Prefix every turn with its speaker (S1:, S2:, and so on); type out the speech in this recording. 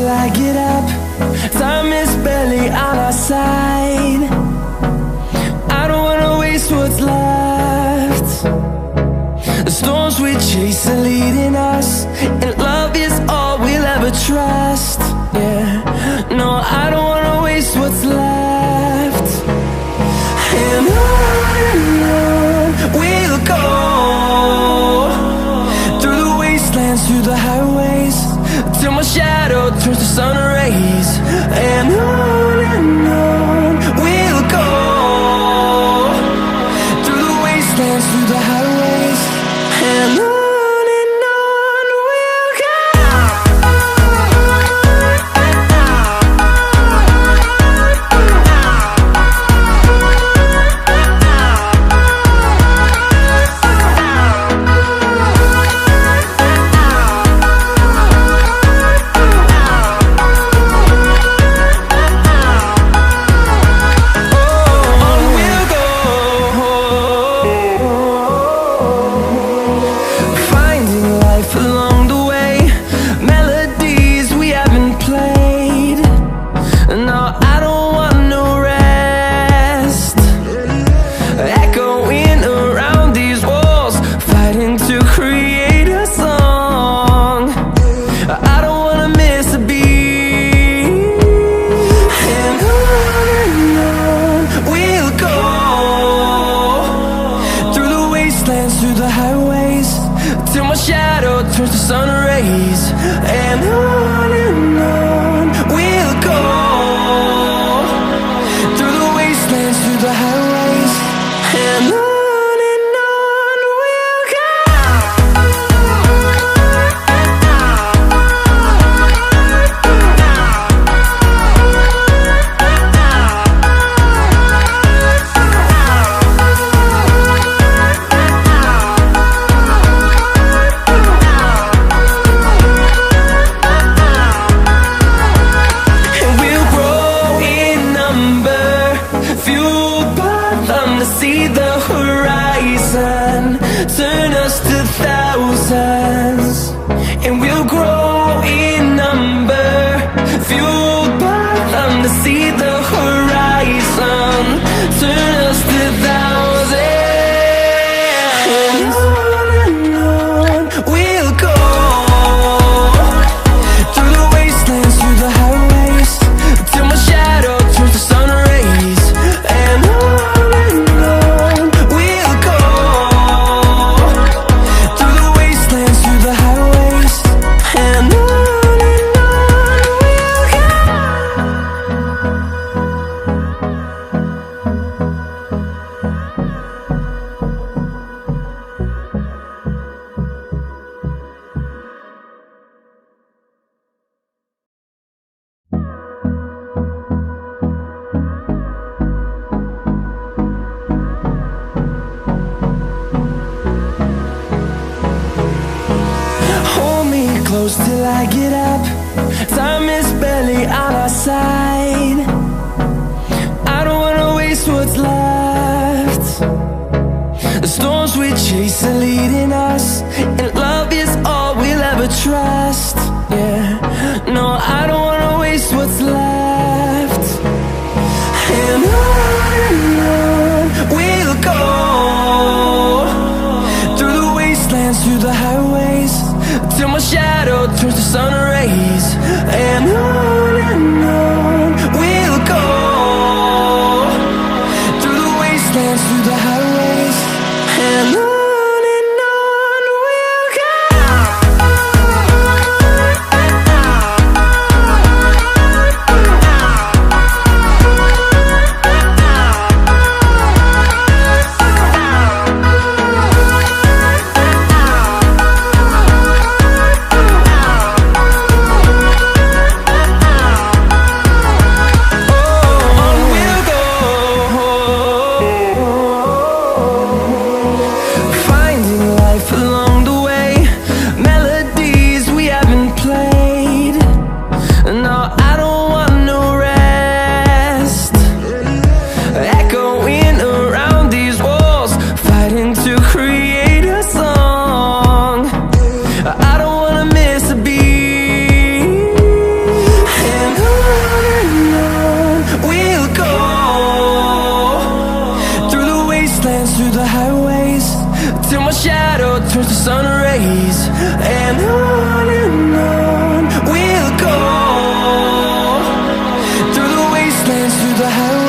S1: till I get up. Time is barely on our side. I don't wanna waste what's left. The storms we chase are leading us, and love is all we'll ever trust. Yeah, no, I don't wanna waste what's left. And on we'll go, through the wastelands, through the highways, till my shadow turns to sun rays. And on we'll go, through the wastelands, through the highways, and on we'll go. Through the highways, till my shadow turns to sun rays. And on we'll go, through the wastelands, through the highways, and on we'll go. See the horizon, turn us to thousands, and we'll grow in number, fueled by them. To see the horizon, turn us to thousands, and on we'll go, through the wastelands, through the highways, till my shadow turns to sun rays. And close till I get up. Time is barely on our side. I don't wanna waste what's left. The storms we chase are leading us, and love is all we'll ever trust. Yeah, no, I don't wanna waste what's left. And on we'll go, through the wastelands, through the highways, till my shadow turns to sun rays. And on we'll go, through the wastelands, through the highways, and on the highway.